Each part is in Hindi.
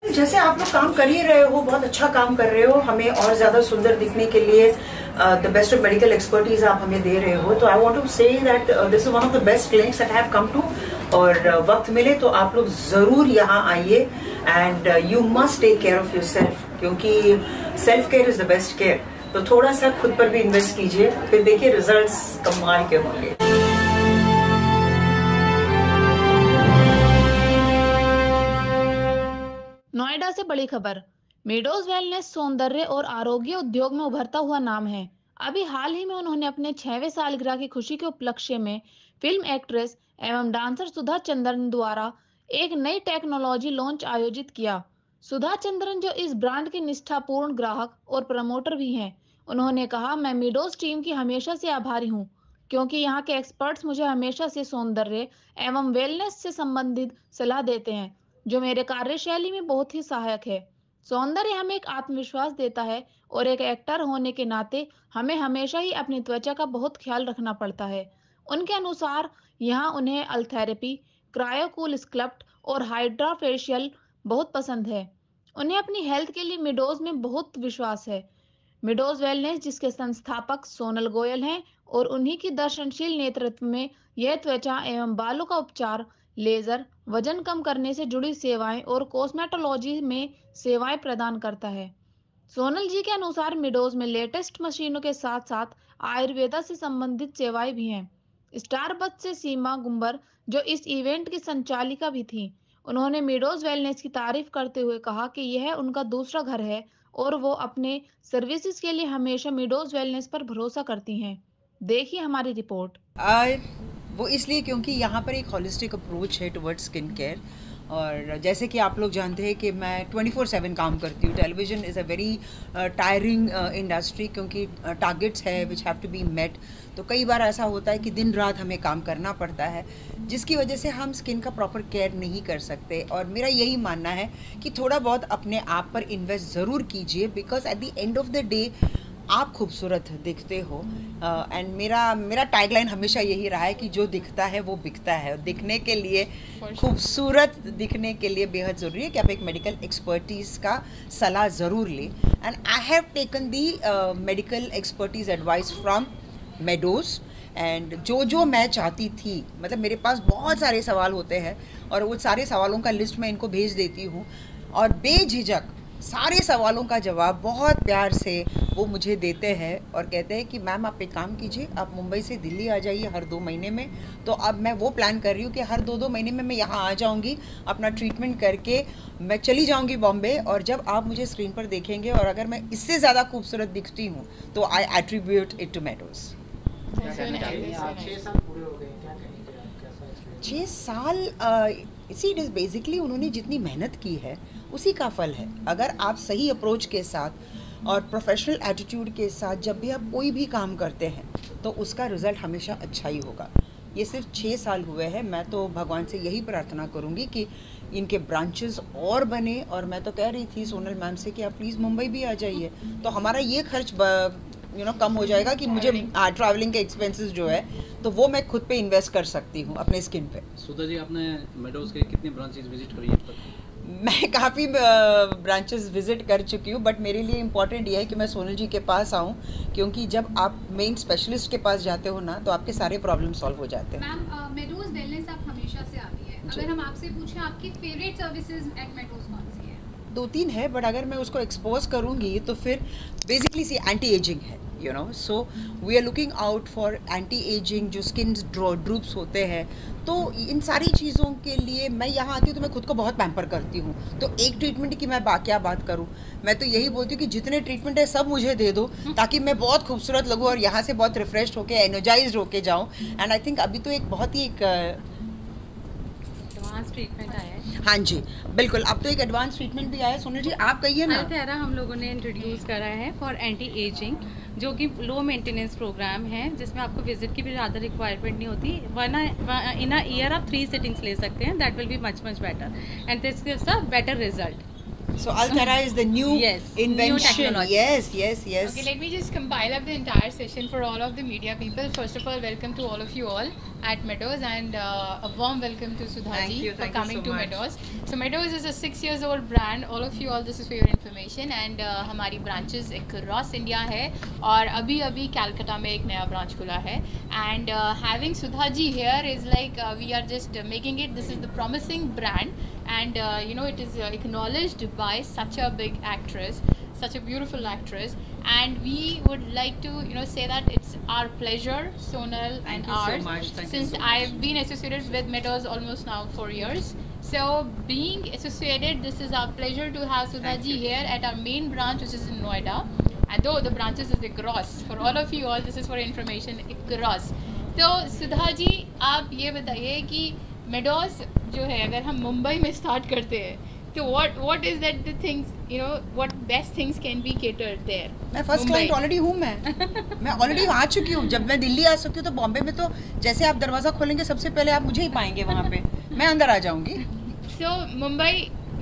जैसे आप लोग काम कर ही रहे हो, बहुत अच्छा काम कर रहे हो, हमें और ज्यादा सुंदर दिखने के लिए the best of medical expertise आप हमें दे रहे हो, तो I want to say that this is one of the best clinics that I have come to. और वक्त मिले तो आप लोग जरूर यहाँ आइए and you must take care of your self, क्योंकि self care is the best care. तो थोड़ा सा खुद पर भी इन्वेस्ट कीजिए, फिर देखिए रिजल्ट्स कमाल के होंगे। नोएडा से बड़ी खबर। मेडोज वेलनेस सौंदर्य और आरोग्य उद्योग में उभरता हुआ नाम है। अभी हाल ही में उन्होंने अपने 6वें सालगिरह की खुशी के उपलक्ष्य में फिल्म एक्ट्रेस एवं डांसर सुधा चंद्रन द्वारा एक नई टेक्नोलॉजी लॉन्च आयोजित किया। सुधा चंद्रन, जो इस ब्रांड के निष्ठापूर्ण ग्राहक और प्रमोटर भी हैं, उन्होंने कहा, मैं मेडोज टीम की हमेशा से आभारी हूँ, क्योंकि यहाँ के एक्सपर्ट्स मुझे हमेशा से सौंदर्य एवं वेलनेस से संबंधित सलाह देते हैं, जो मेरे कार्यशैली में बहुत ही सहायक है। सौंदर्य हमें एक आत्मविश्वास देता है और एक एक्टर होने के नाते हमें हमेशा ही अपनी त्वचा का बहुत ख्याल रखना पड़ता है। उनके अनुसार यहाँ उन्हें अल्थेरेपी, क्रायोकूल स्कल्प्ट और हाइड्रा फेशियल बहुत पसंद है। उन्हें अपनी हेल्थ के लिए मिडोज में बहुत विश्वास है। मिडोज वेलनेस, जिसके संस्थापक सोनल गोयल हैं, और उन्हीं की दर्शनशील नेतृत्व में यह त्वचा एवं बालों का उपचार, लेजर, वजन कम करने से जुड़ी सेवाएं और कॉस्मेटोलॉजी में सेवाएं प्रदान करता है। सोनल जी के अनुसार मिडोज में लेटेस्ट मशीनों के साथ साथ आयुर्वेदा से संबंधित सेवाएं भी हैं। स्टारबक्स से सीमा गुंबर, जो इस इवेंट की संचालिका भी थी, उन्होंने मिडोज वेलनेस की तारीफ करते हुए कहा कि यह उनका दूसरा घर है और वो अपने सर्विसेज के लिए हमेशा मिडोज वेलनेस पर भरोसा करती हैं। देखिए हमारी रिपोर्ट। वो इसलिए क्योंकि यहाँ पर एक हॉलिस्टिक अप्रोच है टुवर्ड्स स्किन केयर। और जैसे कि आप लोग जानते हैं कि मैं 24/7 काम करती हूँ। Television is a very tiring industry, क्योंकि टारगेट्स है which have to be met. तो कई बार ऐसा होता है कि दिन रात हमें काम करना पड़ता है, जिसकी वजह से हम स्किन का प्रॉपर केयर नहीं कर सकते। और मेरा यही मानना है कि थोड़ा बहुत अपने आप पर इन्वेस्ट ज़रूर कीजिए, because at the end of the day आप खूबसूरत दिखते हो। एंड मेरा टैगलाइन हमेशा यही रहा है कि जो दिखता है वो बिकता है। और दिखने के लिए, खूबसूरत दिखने के लिए बेहद ज़रूरी है कि आप एक मेडिकल एक्सपर्टीज़ का सलाह ज़रूर लें। And I have taken the medical expertise advice from meadows. And जो मैं चाहती थी, मतलब मेरे पास बहुत सारे सवाल होते हैं और वो सारे सवालों का लिस्ट मैं इनको भेज देती हूँ, और बेझिझक सारे सवालों का जवाब बहुत प्यार से वो मुझे देते हैं और कहते हैं कि मैम आप एक काम कीजिए, आप मुंबई से दिल्ली आ जाइए हर 2 महीने में। तो अब मैं वो प्लान कर रही हूँ कि हर 2-2 महीने में मैं यहाँ आ जाऊँगी, अपना ट्रीटमेंट करके मैं चली जाऊँगी बॉम्बे। और जब आप मुझे स्क्रीन पर देखेंगे और अगर मैं इससे ज़्यादा खूबसूरत दिखती हूँ तो आई एट्रीब्यूट इट टू मेडोज। 6 साल इट इज़ बेसिकली उन्होंने जितनी मेहनत की है उसी का फल है। अगर आप सही अप्रोच के साथ और प्रोफेशनल एटीट्यूड के साथ जब भी आप कोई भी काम करते हैं तो उसका रिज़ल्ट हमेशा अच्छा ही होगा। ये सिर्फ 6 साल हुए हैं। मैं तो भगवान से यही प्रार्थना करूँगी कि इनके ब्रांचेस और बने। और मैं तो कह रही थी सोनल मैम से कि आप प्लीज़ मुंबई भी आ जाइए, तो हमारा ये खर्च कम हो जाएगा कि मुझे ट्रैवलिंग के एक्सपेंसेस जो है तो वो मैं खुद पे इन्वेस्ट कर सकती हूँ अपने स्किन पे। सुधा जी, आपने मेडोज के कितने ब्रांचेस विजिट करी हैं? मैं काफ़ी ब्रांचेस विजिट कर चुकी हूँ, बट मेरे लिए इम्पॉर्टेंट ये है कि मैं सोनल जी के पास आऊँ, क्योंकि जब आप मेन स्पेशलिस्ट के पास जाते हो ना तो आपके सारे प्रॉब्लम सॉल्व हो जाते हैं। मैम, मेडोज वेलनेस आप हमेशा से आती है, अगर हम आपसे पूछें आपकी फेवरेट सर्विसेज एट मेडोज कौन सी है? 2-3 है, बट अगर मैं उसको एक्सपोज करूँगी तो फिर बेसिकली सी एंटी एजिंग है, so we are looking out for anti ageing, जो स्किन ड्रूप्स होते हैं। तो इन सारी चीज़ों के लिए मैं यहाँ आती हूँ तो मैं खुद को बहुत पैम्पर करती हूँ। तो एक ट्रीटमेंट की मैं क्या बात करूँ, मैं तो यही बोलती हूँ कि जितने ट्रीटमेंट है सब मुझे दे दो, ताकि मैं बहुत खूबसूरत लगूँ और यहाँ से बहुत रिफ्रेश होके, एनर्जाइज होके जाऊँ। एंड आई थिंक अभी तो एक बहुत ही एडवांस ट्रीटमेंट आया है। हाँ जी बिल्कुल, अब तो एक एडवांस ट्रीटमेंट भी आया है। सोनल जी आप कहिए ना। अल्थेरा हम लोगों ने इंट्रोड्यूस करा है फॉर एंटी एजिंग, जो कि लो मेंटेनेंस प्रोग्राम है, जिसमें आपको विजिट की भी ज़्यादा रिक्वायरमेंट नहीं होती, वरना इन अ ईयर आप 3 सिटिंग्स ले सकते हैं। That will be much better and this gives a better result. So Althera is the new invention. New technology. Yes. Okay, let me just compile up the entire session for all of the media people. First of all, welcome to all of you all. at Meadows, and a warm welcome to Sudha Thank ji you, for thank you coming so to much. Meadows. So Meadows is a 6 years old brand. All of you, all this is for your information. And हमारी branches across India है, और अभी Calcutta में एक नया branch खुला है. And having Sudha ji here is like we are just making it. This is the promising brand, and you know, it is acknowledged by such a big actress, such a beautiful actress, and we would like to, you know, say that it's our pleasure, Sonal and you so ours, much. Thank you since so much. I've been associated with Meadows almost now 4 years. So being associated, this is our pleasure to have Sudha Thank ji you. here at our main branch, which is in Noida. And though the branches is across, for all of you all, this is for information, across. So Sudha ji, आप ये बताइए कि Meadows जो है, अगर हम मुंबई में स्टार्ट करते हैं, तो what is that the things, you know, what best things can be catered there? मैं फर्स्ट क्लाइंट ऑलरेडी हूँ। मैं ऑलरेडी आ चुकी हूँ। जब मैं दिल्ली आ सकती हूँ तो बॉम्बे में तो जैसे आप दरवाज़ा खोलेंगे सबसे पहले आप मुझे ही पाएंगे वहाँ पे। मैं अंदर आ जाऊँगी। So Mumbai,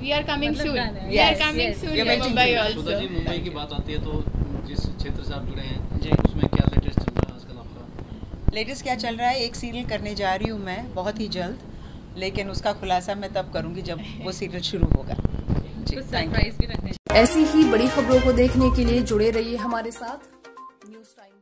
we are coming मतलब soon. done है। We are Yes, coming yes. soon We are to waiting Mumbai to- Sudha also. जी, मुंबई की बात आती है तो जिस क्षेत्र से आप जुड़े हैं जी। उसमें क्या लेटेस्ट चल रहा है आजकल आपका? लेटेस्ट क्या चल रहा है? एक सीरियल करने जा रही हूँ मैं बहुत ही जल्द, लेकिन उसका खुलासा मैं तब करूँगी जब वो सीरियल शुरू होगा। जी, कुछ thank you. सरप्राइज भी रखने ऐसी ही बड़ी खबरों को देखने के लिए जुड़े रहिए हमारे साथ न्यूज़ टाइम।